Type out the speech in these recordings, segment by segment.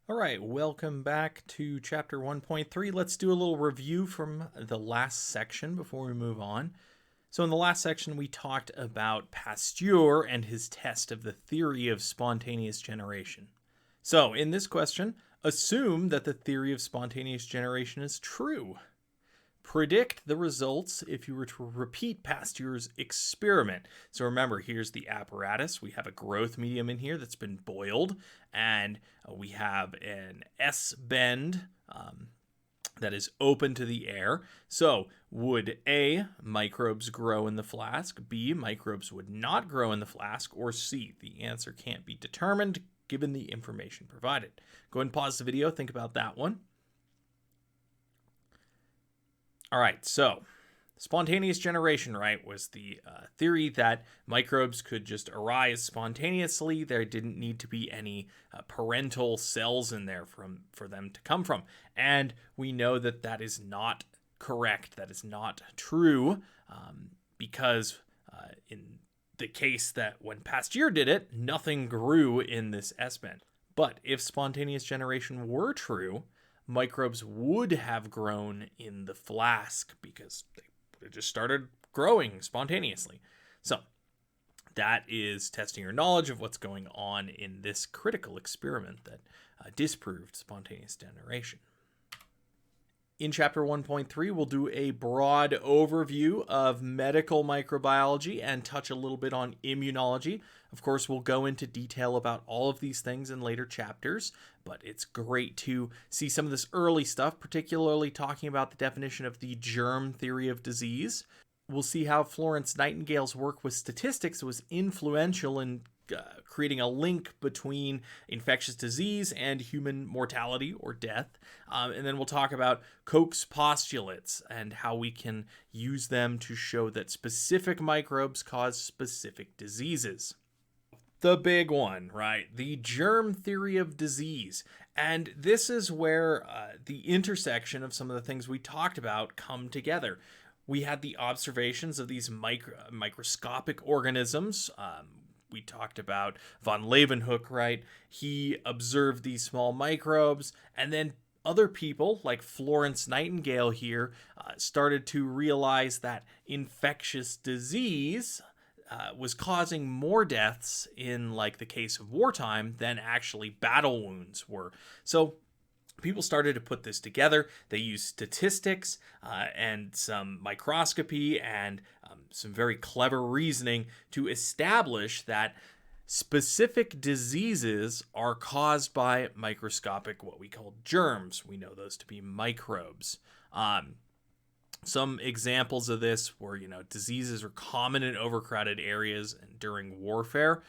All right, welcome back to chapter 1.3. Let's do a little review from the last section before we move on. So in the last section, we talked about Pasteur and his test of the theory of spontaneous generation. So in this question, assume that the theory of spontaneous generation is true. Predict the results if you were to repeat Pasteur's experiment. So remember, here's the apparatus. We have a growth medium in here that's been boiled, and we have an S-bend that is open to the air. So would A, microbes grow in the flask, B, microbes would not grow in the flask, or C, the answer can't be determined given the information provided. Go ahead and pause the video, think about that one. All right, so spontaneous generation, right, was the theory that microbes could just arise spontaneously. There didn't need to be any parental cells in there for them to come from. And we know that that is not correct. That is not true because in the case that when Pasteur did it, nothing grew in this S-bend. But if spontaneous generation were true, microbes would have grown in the flask because they would have just started growing spontaneously. So that is testing your knowledge of what's going on in this critical experiment that disproved spontaneous generation. In chapter 1.3, we'll do a broad overview of medical microbiology and touch a little bit on immunology. Of course, we'll go into detail about all of these things in later chapters, but it's great to see some of this early stuff, particularly talking about the definition of the germ theory of disease. We'll see how Florence Nightingale's work with statistics was influential in creating a link between infectious disease and human mortality or death. And then we'll talk about Koch's postulates and how we can use them to show that specific microbes cause specific diseases. The big one, right? The germ theory of disease. And this is where the intersection of some of the things we talked about come together. We had the observations of these microscopic organisms. We talked about von Leeuwenhoek, right? He observed these small microbes, and then other people, like Florence Nightingale here, started to realize that infectious disease was causing more deaths in, like, the case of wartime than actually battle wounds were. So people started to put this together. They used statistics and some microscopy and some very clever reasoning to establish that specific diseases are caused by microscopic, what we call germs. We know those to be microbes. Some examples of this were, diseases are common in overcrowded areas and during warfare.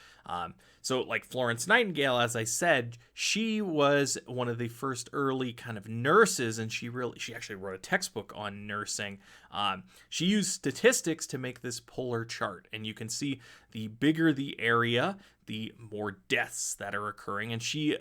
So like Florence Nightingale, as I said, she was one of the first early kind of nurses, and she actually wrote a textbook on nursing. She used statistics to make this polar chart, and you can see the bigger the area, the more deaths that are occurring, and she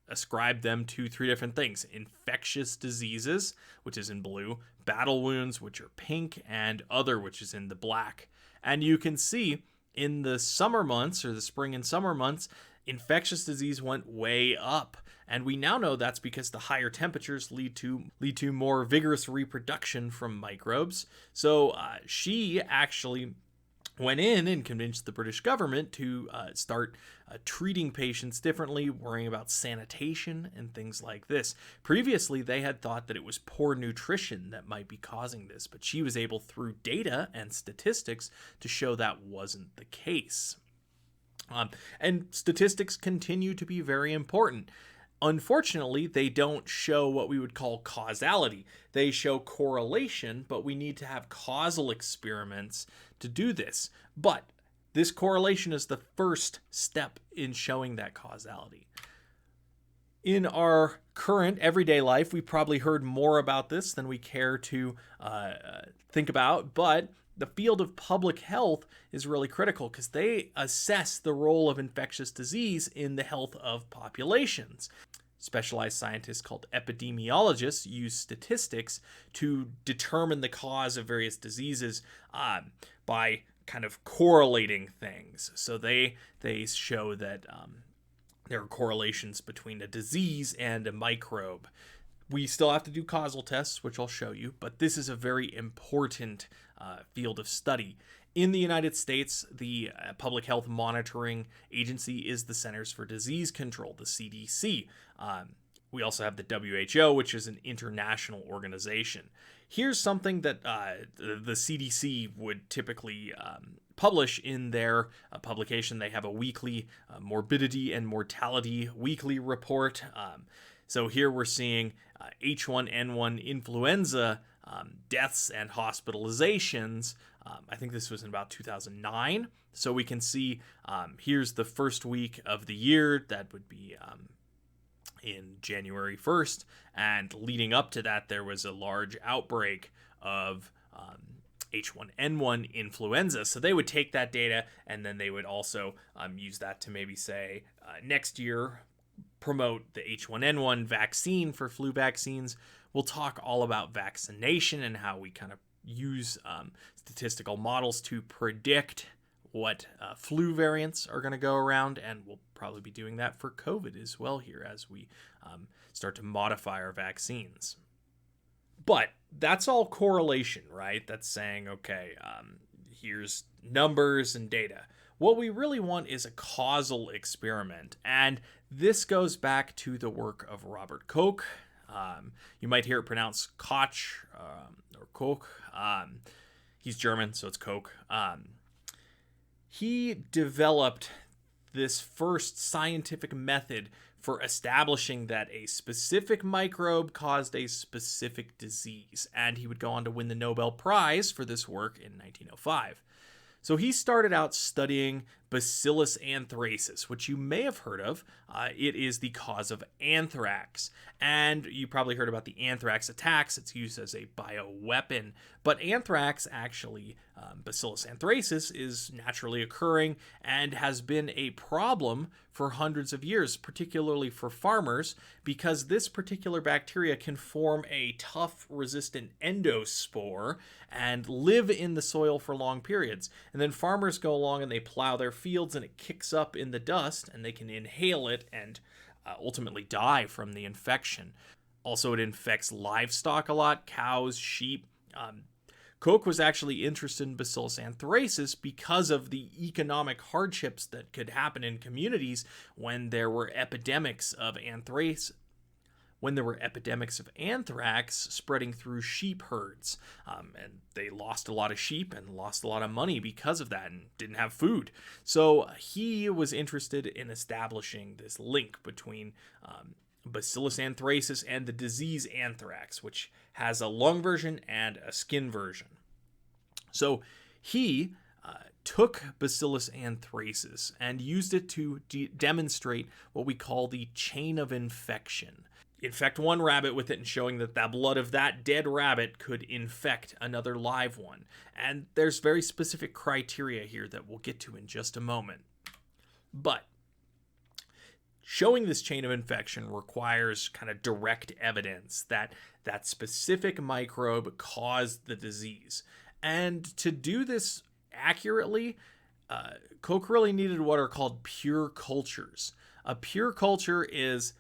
ascribed them to three different things: infectious diseases, which is in blue, battle wounds, which are pink, and other, which is in the black. And you can see in the summer months, or the spring and summer months, infectious disease went way up. And we now know that's because the higher temperatures lead to more vigorous reproduction from microbes. So she actually went in and convinced the British government to start treating patients differently, worrying about sanitation and things like this. Previously, they had thought that it was poor nutrition that might be causing this, but she was able, through data and statistics, to show that wasn't the case. And statistics continue to be very important. Unfortunately, they don't show what we would call causality. They show correlation, but we need to have causal experiments to do this. But this correlation is the first step in showing that causality. In our current everyday life, we probably heard more about this than we care to think about, but the field of public health is really critical because they assess the role of infectious disease in the health of populations. Specialized scientists called epidemiologists use statistics to determine the cause of various diseases by kind of correlating things. So they show that there are correlations between a disease and a microbe. We still have to do causal tests, which I'll show you, but this is a very important field of study. In the United States, the Public Health Monitoring Agency is the Centers for Disease Control, the CDC. We also have the WHO, which is an international organization. Here's something that the CDC would typically publish in their publication. They have a weekly morbidity and mortality weekly report. So here we're seeing H1N1 influenza deaths and hospitalizations. I think this was in about 2009. So we can see here's the first week of the year. That would be in January 1st. And leading up to that, there was a large outbreak of H1N1 influenza. So they would take that data and then they would also use that to maybe say next year promote the H1N1 vaccine for flu vaccines. We'll talk all about vaccination and how we kind of use statistical models to predict what flu variants are going to go around, and we'll probably be doing that for COVID as well here as we start to modify our vaccines. But that's all correlation, right? That's saying, okay, here's numbers and data. What we really want is a causal experiment, and this goes back to the work of Robert Koch. You might hear it pronounced Koch or Koch. He's German, so it's Koch. He developed this first scientific method for establishing that a specific microbe caused a specific disease, and he would go on to win the Nobel Prize for this work in 1905. So he started out studying Bacillus anthracis, which you may have heard of. It is the cause of anthrax. And you probably heard about the anthrax attacks. It's used as a bioweapon. But anthrax, actually, Bacillus anthracis, is naturally occurring and has been a problem for hundreds of years, particularly for farmers, because this particular bacteria can form a tough, resistant endospore and live in the soil for long periods. And then farmers go along and they plow their fields and it kicks up in the dust and they can inhale it and ultimately die from the infection. Also, it infects livestock a lot, cows, sheep. Koch was actually interested in Bacillus anthracis because of the economic hardships that could happen in communities when there were epidemics of anthrax. When there were epidemics of anthrax spreading through sheep herds. And they lost a lot of sheep and lost a lot of money because of that and didn't have food. So he was interested in establishing this link between Bacillus anthracis and the disease anthrax, which has a lung version and a skin version. So he took Bacillus anthracis and used it to demonstrate what we call the chain of infection. Infect one rabbit with it and showing that the blood of that dead rabbit could infect another live one. And there's very specific criteria here that we'll get to in just a moment. But showing this chain of infection requires kind of direct evidence that that specific microbe caused the disease. And to do this accurately, Koch really needed what are called pure cultures. A pure culture is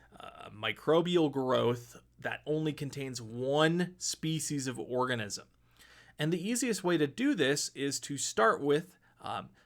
microbial growth that only contains one species of organism. And the easiest way to do this is to start with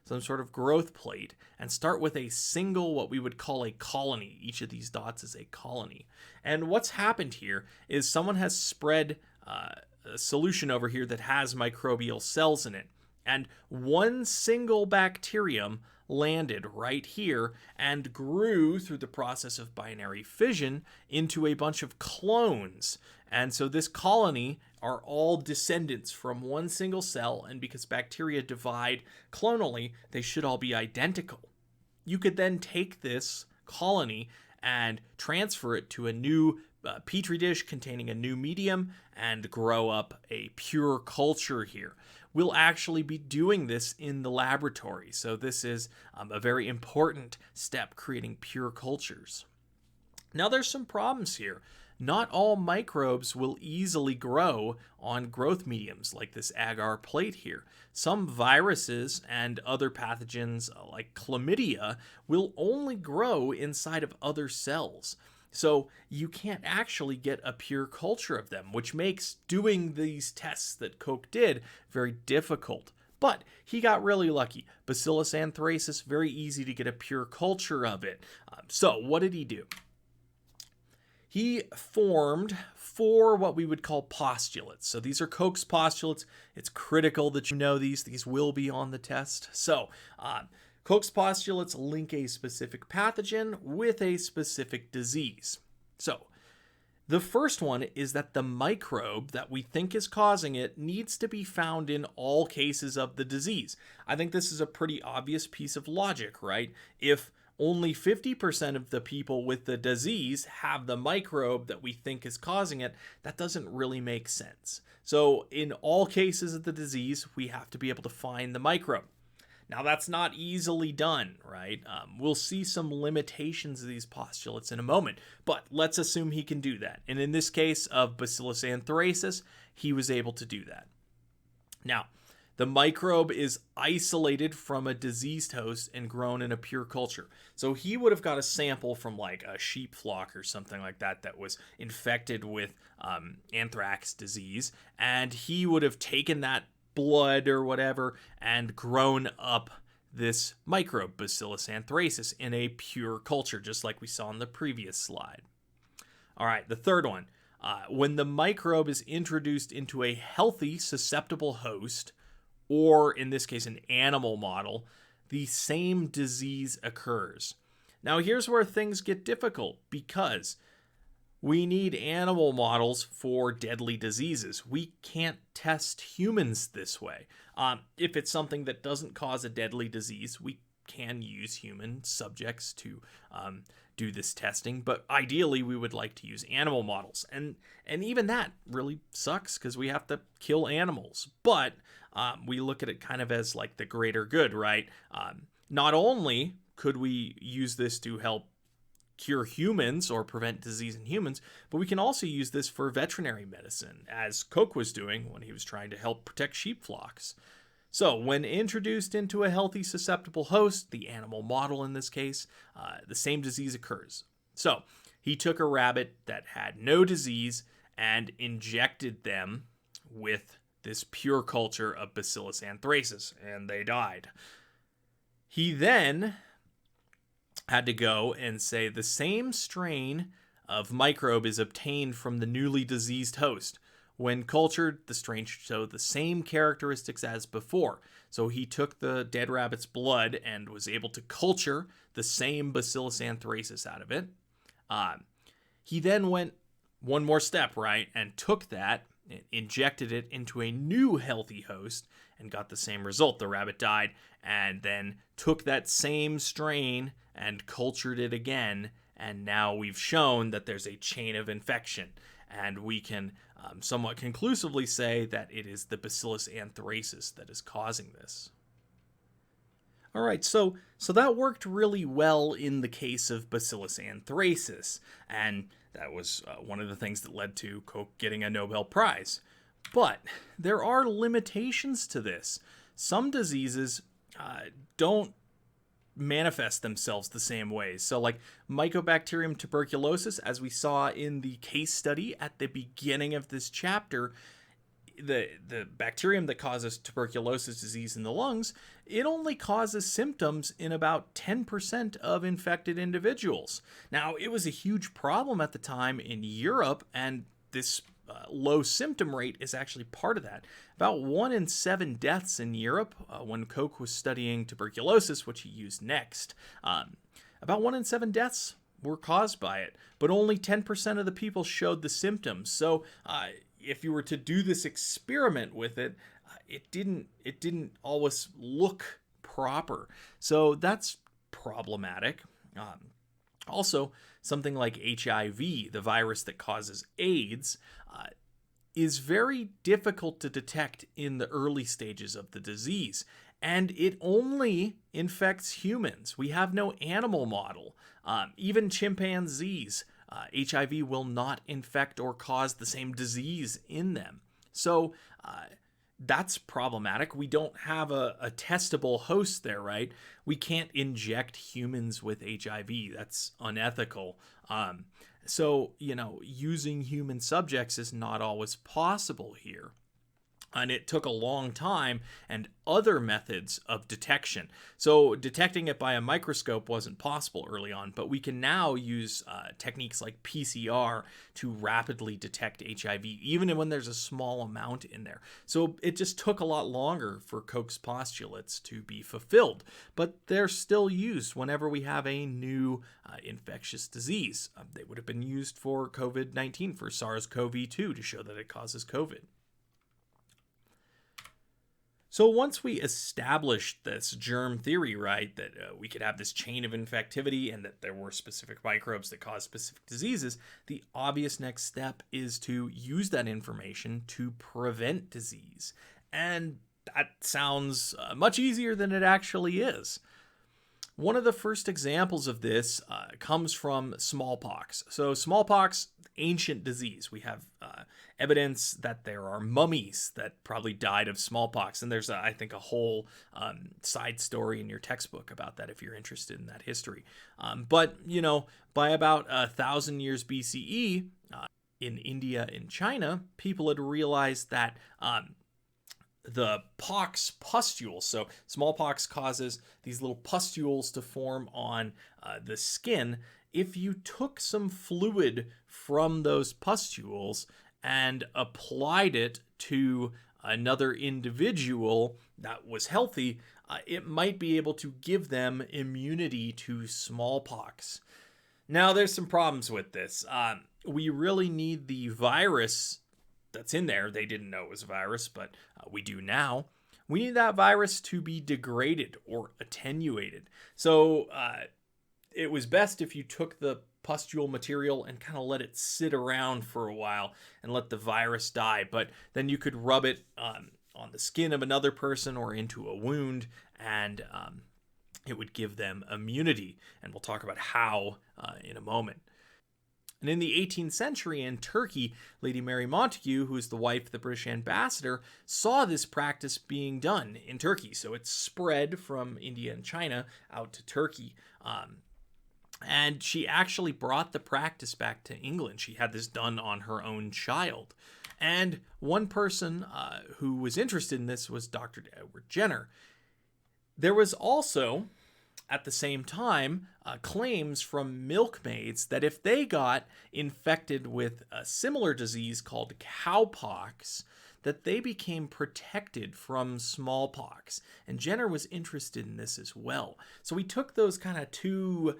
some sort of growth plate and start with a single, what we would call a colony. Each of these dots is a colony. And what's happened here is someone has spread a solution over here that has microbial cells in it. And one single bacterium landed right here and grew through the process of binary fission into a bunch of clones. And so this colony are all descendants from one single cell, and because bacteria divide clonally, they should all be identical. You could then take this colony and transfer it to a new petri dish containing a new medium and grow up a pure culture here. We'll actually be doing this in the laboratory. So this is a very important step, creating pure cultures. Now there's some problems here. not all microbes will easily grow on growth mediums like this agar plate here. Some viruses and other pathogens like chlamydia will only grow inside of other cells. So you can't actually get a pure culture of them, which makes doing these tests that Koch did very difficult. But he got really lucky. Bacillus anthracis, very easy to get a pure culture of it. So what did he do? He formed 4 what we would call postulates. So these are Koch's postulates. It's critical that you know these. These will be on the test. So Koch's postulates link a specific pathogen with a specific disease. So the first one is that the microbe that we think is causing it needs to be found in all cases of the disease. I think this is a pretty obvious piece of logic, right? If only 50% of the people with the disease have the microbe that we think is causing it, that doesn't really make sense. So in all cases of the disease, we have to be able to find the microbe. Now, that's not easily done, right? We'll see some limitations of these postulates in a moment, but let's assume he can do that. And in this case of Bacillus anthracis, he was able to do that. Now, the microbe is isolated from a diseased host and grown in a pure culture. So he would have got a sample from like a sheep flock or something like that that was infected with anthrax disease, and he would have taken that blood or whatever and grown up this microbe, Bacillus anthracis, in a pure culture, just like we saw in the previous slide. All right, the third one. When the microbe is introduced into a healthy, susceptible host, or in this case, an animal model, the same disease occurs. Now, here's where things get difficult because we need animal models for deadly diseases. We can't test humans this way. If it's something that doesn't cause a deadly disease, we can use human subjects to do this testing, but ideally we would like to use animal models. And even that really sucks because we have to kill animals. But we look at it kind of as like the greater good, right? Not only could we use this to help cure humans or prevent disease in humans, but we can also use this for veterinary medicine, as Koch was doing when he was trying to help protect sheep flocks. So when introduced into a healthy susceptible host, the animal model in this case, the same disease occurs. So he took a rabbit that had no disease and injected them with this pure culture of Bacillus anthracis, and they died. He then had to go and say the same strain of microbe is obtained from the newly diseased host. When cultured, the strain should show the same characteristics as before. So he took the dead rabbit's blood and was able to culture the same Bacillus anthracis out of it. He then went one more step, right, and took that, injected it into a new healthy host, and got the same result. The rabbit died, and then took that same strain and cultured it again, and now we've shown that there's a chain of infection, and we can somewhat conclusively say that it is the Bacillus anthracis that is causing this. All right, so that worked really well in the case of Bacillus anthracis, and that was one of the things that led to Koch getting a Nobel Prize. But there are limitations to this. Some diseases don't manifest themselves the same ways. So like Mycobacterium tuberculosis, as we saw in the case study at the beginning of this chapter, the bacterium that causes tuberculosis disease in the lungs, it only causes symptoms in about 10% of infected individuals. Now, it was a huge problem at the time in Europe, and this low symptom rate is actually part of that. About 1 in 7 deaths in Europe when Koch was studying tuberculosis, which he used next. About 1 in 7 deaths were caused by it, but only 10% of the people showed the symptoms. So if you were to do this experiment with it, it didn't always look proper. So that's problematic. Also, something like HIV, the virus that causes AIDS, is very difficult to detect in the early stages of the disease. And it only infects humans. We have no animal model. Even chimpanzees HIV will not infect or cause the same disease in them. So that's problematic. We don't have a testable host there, right? We can't inject humans with HIV. That's unethical. So, using human subjects is not always possible here. And it took a long time and other methods of detection. So detecting it by a microscope wasn't possible early on, but we can now use techniques like PCR to rapidly detect HIV, even when there's a small amount in there. So it just took a lot longer for Koch's postulates to be fulfilled, but they're still used whenever we have a new infectious disease. They would have been used for COVID-19, for SARS-CoV-2, to show that it causes COVID. So once we established this germ theory, right, that we could have this chain of infectivity and that there were specific microbes that cause specific diseases, the obvious next step is to use that information to prevent disease. And that sounds much easier than it actually is. One of the first examples of this comes from smallpox. So smallpox, ancient disease. We have evidence that there are mummies that probably died of smallpox. And there's, I think, a whole side story in your textbook about that if you're interested in that history. But, by about 1,000 years BCE, in India and China, people had realized that the pox pustules. So smallpox causes these little pustules to form on the skin. If you took some fluid from those pustules and applied it to another individual that was healthy, it might be able to give them immunity to smallpox. Now, there's some problems with this. We really need the virus that's in there. They didn't know it was a virus, but we do now. We need that virus to be degraded or attenuated. So it was best if you took the pustule material and kind of let it sit around for a while and let the virus die. But then you could rub it on the skin of another person or into a wound, and it would give them immunity. And we'll talk about how in a moment. And in the 18th century in Turkey, Lady Mary Montagu, who is the wife of the British ambassador, saw this practice being done in Turkey. So it spread from India and China out to Turkey. And she actually brought the practice back to England. She had this done on her own child. And one person who was interested in this was Dr. Edward Jenner. There was also, at the same time, claims from milkmaids that if they got infected with a similar disease called cowpox, that they became protected from smallpox. And Jenner was interested in this as well. So we took those kind of two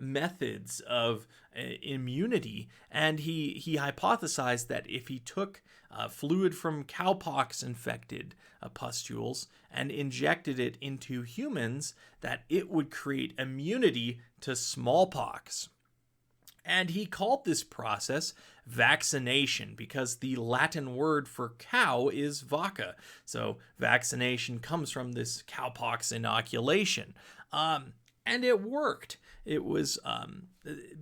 methods of immunity, and he hypothesized that if he took fluid from cowpox infected pustules and injected it into humans, that it would create immunity to smallpox. And he called this process vaccination because the Latin word for cow is vacca. So vaccination comes from this cowpox inoculation. And it worked. It was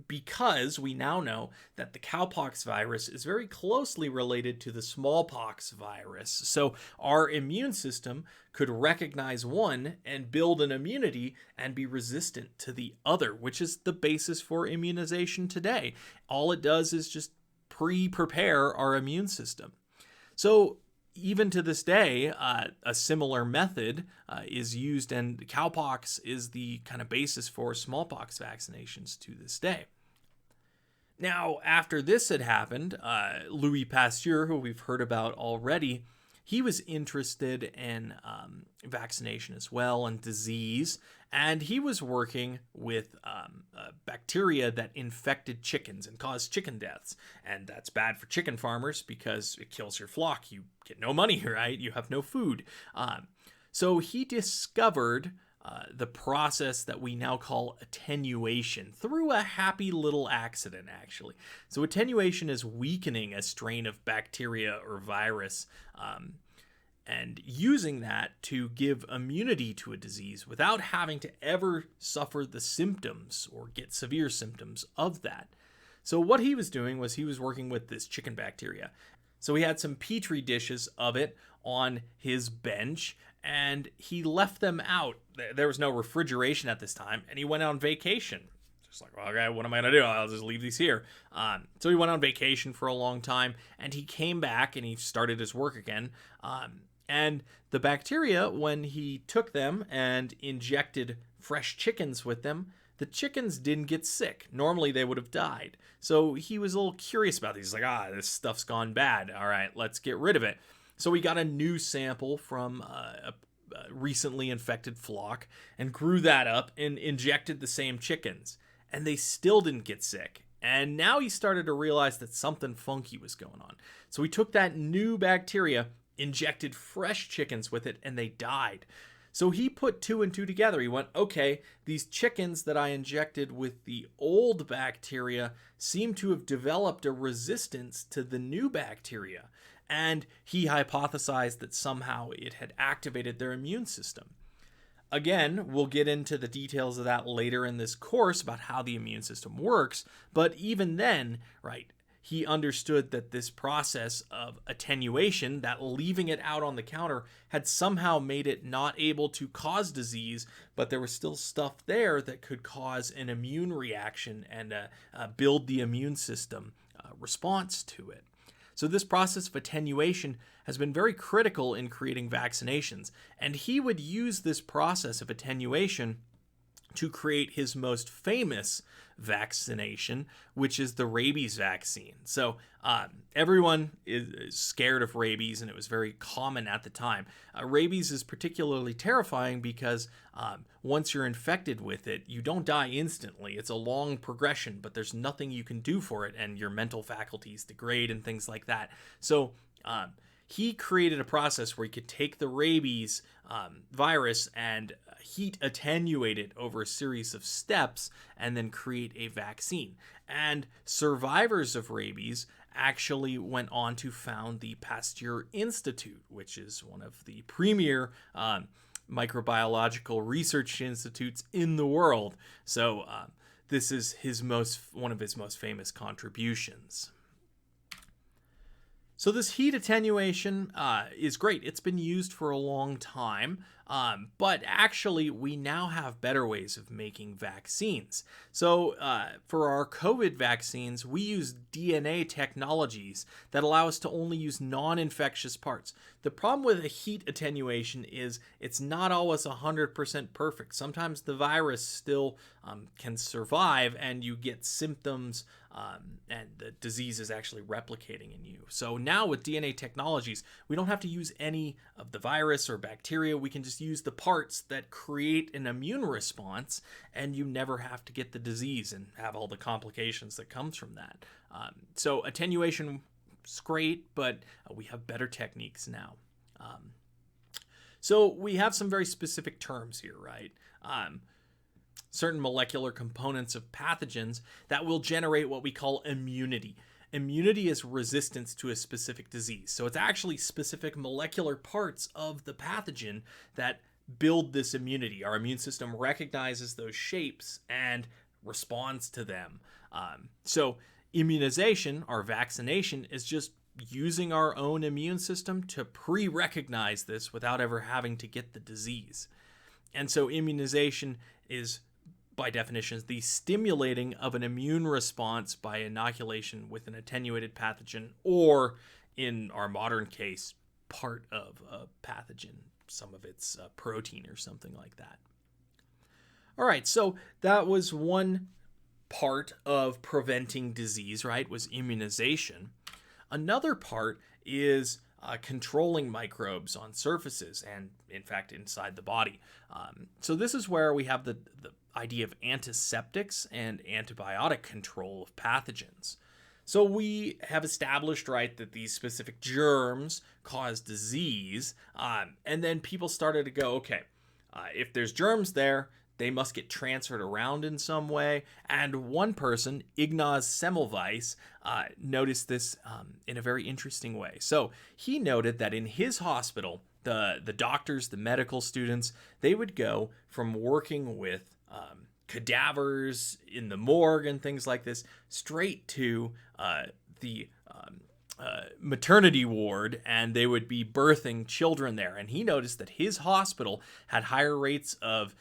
because we now know that the cowpox virus is very closely related to the smallpox virus. So our immune system could recognize one and build an immunity and be resistant to the other, which is the basis for immunization today. All it does is just prepare our immune system. So even to this day, a similar method is used, and cowpox is the kind of basis for smallpox vaccinations to this day. Now, after this had happened, Louis Pasteur, who we've heard about already, he was interested in vaccination as well and disease, and he was working with bacteria that infected chickens and caused chicken deaths. And that's bad for chicken farmers because it kills your flock. You get no money, right? You have no food. So he discovered the process that we now call attenuation through a happy little accident, actually. So attenuation is weakening a strain of bacteria or virus and using that to give immunity to a disease without having to ever suffer the symptoms or get severe symptoms of that. So what he was doing was he was working with this chicken bacteria. So he had some Petri dishes of it on his bench, and he left them out. There was no refrigeration at this time, and he went on vacation. Just like, well, okay, what am I going to do? I'll just leave these here. So he went on vacation for a long time, and he came back, and he started his work again. And the bacteria, when he took them and injected fresh chickens with them, the chickens didn't get sick. Normally, they would have died. So he was a little curious about these. He's like, this stuff's gone bad. All right, let's get rid of it. So he got a new sample from a recently infected flock and grew that up and injected the same chickens. And they still didn't get sick. And now he started to realize that something funky was going on. So he took that new bacteria, injected fresh chickens with it, and they died. So he put 2 and 2 together. He went, okay, these chickens that I injected with the old bacteria seem to have developed a resistance to the new bacteria. And he hypothesized that somehow it had activated their immune system. Again, we'll get into the details of that later in this course about how the immune system works. But even then, right, he understood that this process of attenuation, that leaving it out on the counter, had somehow made it not able to cause disease, but there was still stuff there that could cause an immune reaction and build the immune system response to it. So this process of attenuation has been very critical in creating vaccinations, and he would use this process of attenuation to create his most famous vaccination, which is the rabies vaccine. So everyone is scared of rabies, and it was very common at the time. Rabies is particularly terrifying because once you're infected with it, you don't die instantly. It's a long progression, but there's nothing you can do for it, and your mental faculties degrade and things like that. So he created a process where he could take the rabies virus and heat attenuate it over a series of steps and then create a vaccine. And survivors of rabies actually went on to found the Pasteur Institute, which is one of the premier microbiological research institutes in the world. So this is one of his most famous contributions. So this heat attenuation is great. It's been used for a long time, but actually we now have better ways of making vaccines. So for our COVID vaccines, we use DNA technologies that allow us to only use non-infectious parts. The problem with a heat attenuation is it's not always 100% perfect. Sometimes the virus still can survive and you get symptoms and the disease is actually replicating in you. So now with DNA technologies, we don't have to use any of the virus or bacteria. We can just use the parts that create an immune response, and you never have to get the disease and have all the complications that comes from that. So attenuation is great, but we have better techniques now. So we have some very specific terms here, right? Certain molecular components of pathogens that will generate what we call immunity. Immunity is resistance to a specific disease. So it's actually specific molecular parts of the pathogen that build this immunity. Our immune system recognizes those shapes and responds to them. So immunization, or vaccination, is just using our own immune system to pre-recognize this without ever having to get the disease. And so immunization is, by definition, the stimulating of an immune response by inoculation with an attenuated pathogen, or in our modern case, part of a pathogen, some of its protein or something like that. All right, so that was one part of preventing disease, right, was immunization. Another part is controlling microbes on surfaces and, in fact, inside the body. So this is where we have the idea of antiseptics and antibiotic control of pathogens. So we have established, right, that these specific germs cause disease, and then people started to go, okay, if there's germs there, they must get transferred around in some way. And one person, Ignaz Semmelweis, noticed this in a very interesting way. So he noted that in his hospital, the doctors, the medical students, they would go from working with cadavers in the morgue and things like this straight to the maternity ward, and they would be birthing children there. And he noticed that his hospital had higher rates of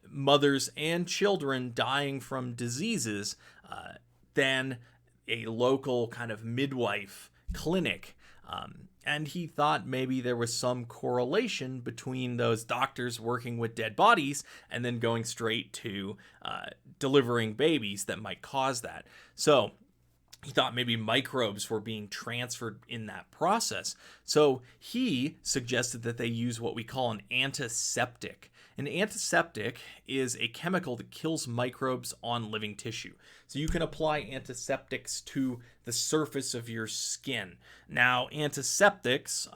mothers and children dying from diseases than a local kind of midwife clinic. And he thought maybe there was some correlation between those doctors working with dead bodies and then going straight to delivering babies that might cause that. So he thought maybe microbes were being transferred in that process. So he suggested that they use what we call an antiseptic. An antiseptic is a chemical that kills microbes on living tissue. So you can apply antiseptics to the surface of your skin. Now, antiseptics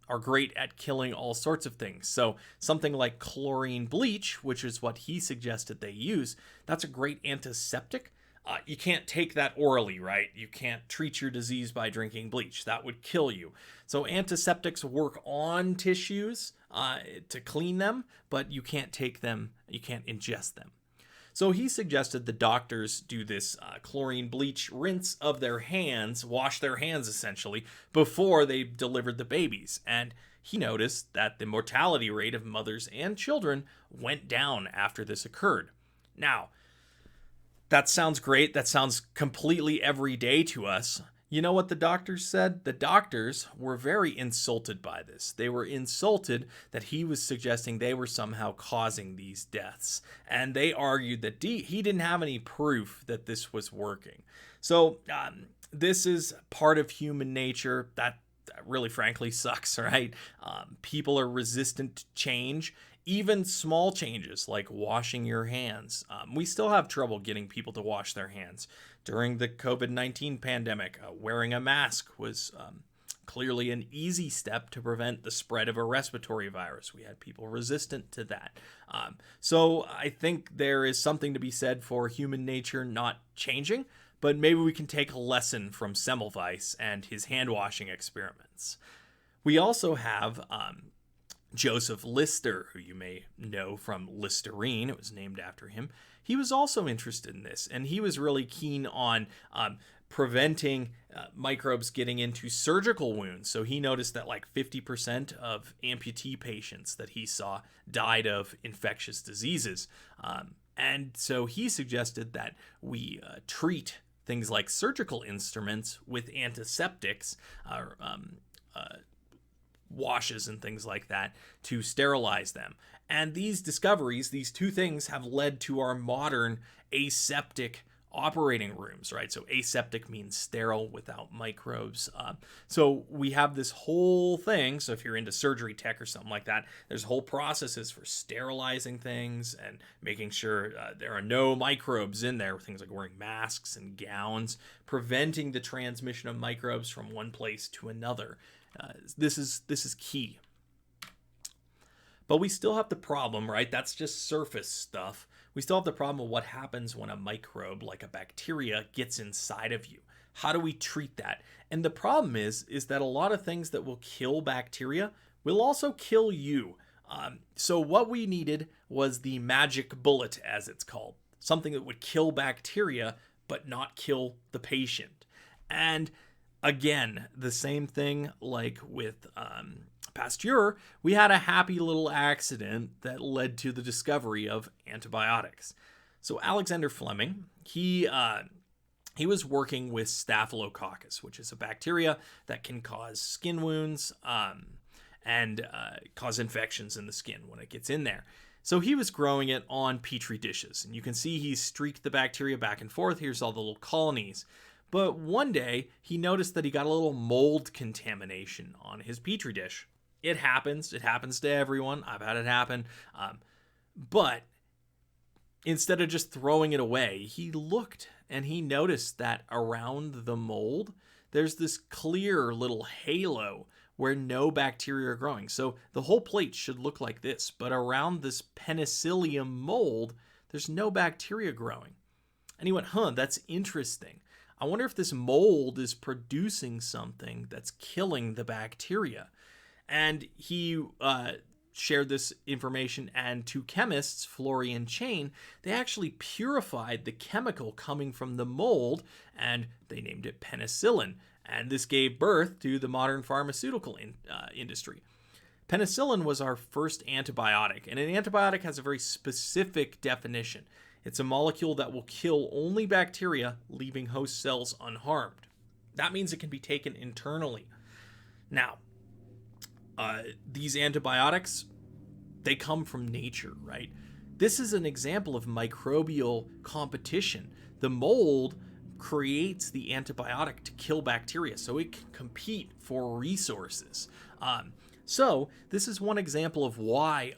are great at killing all sorts of things. So something like chlorine bleach, which is what he suggested they use, that's a great antiseptic. You can't take that orally, right? You can't treat your disease by drinking bleach. That would kill you. So antiseptics work on tissues to clean them, but you can't take them, you can't ingest them. So he suggested the doctors do this chlorine bleach rinse of their hands, wash their hands essentially, before they delivered the babies. And he noticed that the mortality rate of mothers and children went down after this occurred. Now, that sounds great. That sounds completely everyday to us. You know what the doctors said? The doctors were very insulted by this. They were insulted that he was suggesting they were somehow causing these deaths. And they argued that he didn't have any proof that this was working. So this is part of human nature. That really frankly sucks, right? People are resistant to change. Even small changes like washing your hands. We still have trouble getting people to wash their hands. During the COVID-19 pandemic, wearing a mask was clearly an easy step to prevent the spread of a respiratory virus. We had people resistant to that. So I think there is something to be said for human nature not changing, but maybe we can take a lesson from Semmelweis and his hand-washing experiments. We also have Joseph Lister, who you may know from Listerine, it was named after him. He was also interested in this, and he was really keen on preventing microbes getting into surgical wounds. So he noticed that like 50% of amputee patients that he saw died of infectious diseases. And so he suggested that we treat things like surgical instruments with antiseptics, washes and things like that, to sterilize them. And these discoveries, these two things, have led to our modern aseptic operating rooms, right? So aseptic means sterile, without microbes. So we have this whole thing. So if you're into surgery tech or something like that, there's whole processes for sterilizing things and making sure there are no microbes in there. Things like wearing masks and gowns, preventing the transmission of microbes from one place to another. This is key. But we still have the problem, right? That's just surface stuff. We still have the problem of what happens when a microbe, like a bacteria, gets inside of you. How do we treat that? And the problem is that a lot of things that will kill bacteria will also kill you. So what we needed was the magic bullet, as it's called. Something that would kill bacteria, but not kill the patient. And again, the same thing like with Pasteur, we had a happy little accident that led to the discovery of antibiotics. So Alexander Fleming, he was working with Staphylococcus, which is a bacteria that can cause skin wounds and cause infections in the skin when it gets in there. So he was growing it on Petri dishes, and you can see he streaked the bacteria back and forth. Here's all the little colonies. But one day, he noticed that he got a little mold contamination on his Petri dish. It happens. It happens to everyone. I've had it happen. But instead of just throwing it away, he looked and he noticed that around the mold, there's this clear little halo where no bacteria are growing. So the whole plate should look like this, but around this penicillium mold, there's no bacteria growing. And he went, that's interesting. I wonder if this mold is producing something that's killing the bacteria. And he shared this information, and two chemists, Florey and Chain, they actually purified the chemical coming from the mold, and they named it penicillin. And this gave birth to the modern pharmaceutical industry. Penicillin was our first antibiotic, and an antibiotic has a very specific definition. It's a molecule that will kill only bacteria, leaving host cells unharmed. That means it can be taken internally. Now, these antibiotics, they come from nature, right? This is an example of microbial competition. The mold creates the antibiotic to kill bacteria, so it can compete for resources. So this is one example of why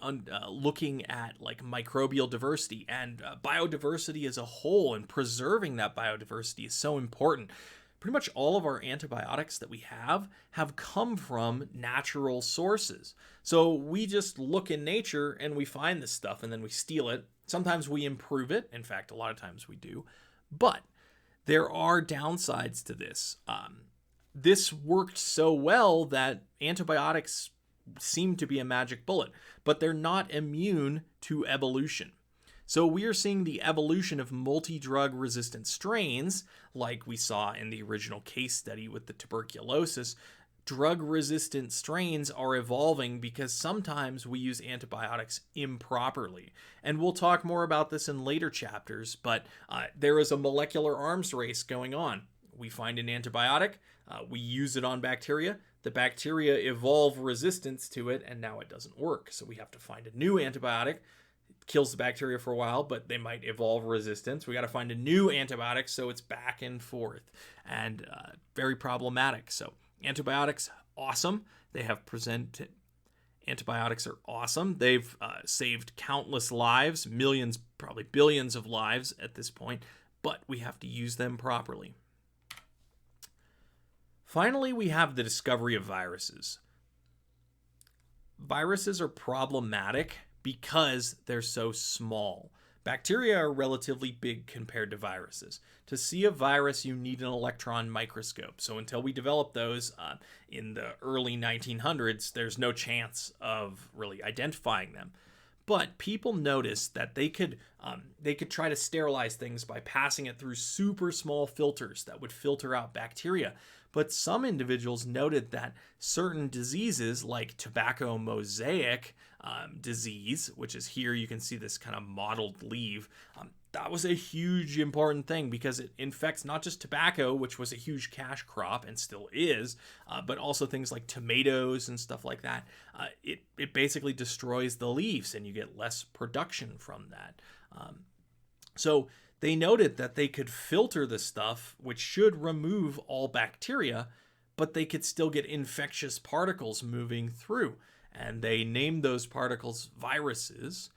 looking at like microbial diversity and biodiversity as a whole and preserving that biodiversity is so important. Pretty much all of our antibiotics that we have come from natural sources. So we just look in nature and we find this stuff and then we steal it. Sometimes we improve it. In fact, a lot of times we do. But there are downsides to this. This worked so well that antibiotics seem to be a magic bullet, but they're not immune to evolution. So we are seeing the evolution of multi-drug resistant strains, like we saw in the original case study with the tuberculosis. Drug-resistant strains are evolving because sometimes we use antibiotics improperly. And we'll talk more about this in later chapters, but there is a molecular arms race going on. We find an antibiotic, we use it on bacteria, the bacteria evolve resistance to it, and now it doesn't work. So we have to find a new antibiotic. It kills the bacteria for a while, but they might evolve resistance. We got to find a new antibiotic, so it's back and forth, and very problematic. So antibiotics, awesome. They have presented. Antibiotics are awesome. They've saved countless lives, millions, probably billions of lives at this point, but we have to use them properly. Finally, we have the discovery of viruses. Viruses are problematic because they're so small. Bacteria are relatively big compared to viruses. To see a virus, you need an electron microscope. So until we developed those in the early 1900s, there's no chance of really identifying them. But people noticed that they could try to sterilize things by passing it through super small filters that would filter out bacteria. But some individuals noted that certain diseases like tobacco mosaic disease, which is here, you can see this kind of mottled leaf, that was a huge important thing because it infects not just tobacco, which was a huge cash crop and still is, but also things like tomatoes and stuff like that. It basically destroys the leaves and you get less production from that. So they noted that they could filter the stuff, which should remove all bacteria, but they could still get infectious particles moving through. And they named those particles viruses.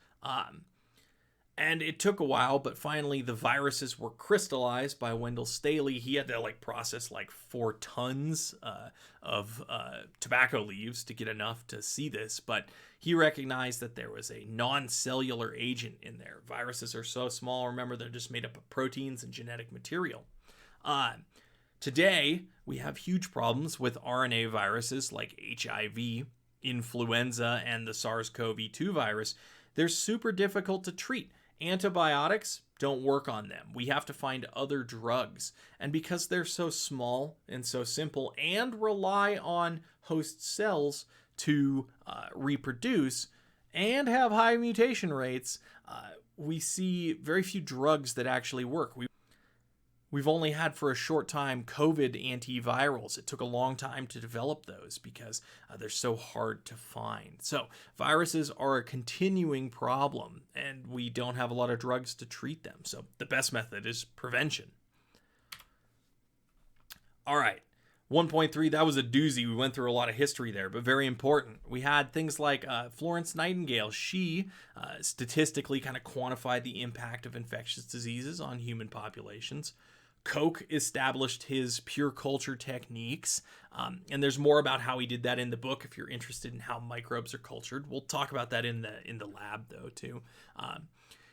And it took a while, but finally the viruses were crystallized by Wendell Staley. He had to process 4 tons of tobacco leaves to get enough to see this, but he recognized that there was a non-cellular agent in there. Viruses are so small, remember, they're just made up of proteins and genetic material. Today, we have huge problems with RNA viruses like HIV, influenza, and the SARS-CoV-2 virus. They're super difficult to treat. Antibiotics don't work on them. We have to find other drugs. And because they're so small and so simple and rely on host cells to reproduce and have high mutation rates, we see very few drugs that actually work. We've only had for a short time COVID antivirals. It took a long time to develop those because they're so hard to find. So viruses are a continuing problem and we don't have a lot of drugs to treat them. So the best method is prevention. All right, 1.3, that was a doozy. We went through a lot of history there, but very important. We had things like Florence Nightingale. She statistically kind of quantified the impact of infectious diseases on human populations. Koch established his pure culture techniques, and there's more about how he did that in the book if you're interested in how microbes are cultured. We'll talk about that in the lab, though, too.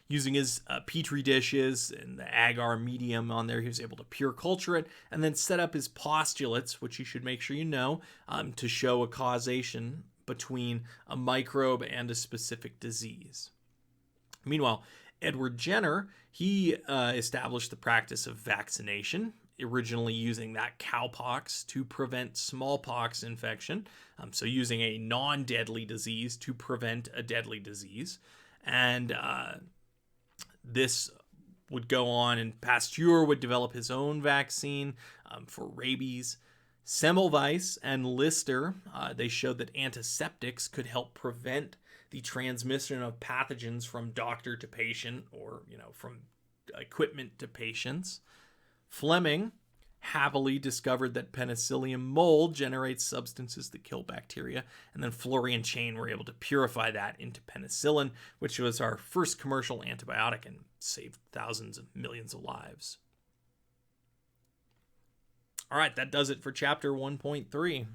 Using his Petri dishes and the agar medium on there, he was able to pure culture it and then set up his postulates, which you should make sure you know, to show a causation between a microbe and a specific disease. Meanwhile, Edward Jenner, he established the practice of vaccination, originally using that cowpox to prevent smallpox infection. So using a non-deadly disease to prevent a deadly disease. And this would go on, and Pasteur would develop his own vaccine for rabies. Semmelweis and Lister, they showed that antiseptics could help prevent the transmission of pathogens from doctor to patient, or from equipment to patients. Fleming happily discovered that penicillium mold generates substances that kill bacteria, and then Florey and Chain were able to purify that into penicillin, which was our first commercial antibiotic and saved thousands of millions of lives. All right, that does it for chapter 1.3.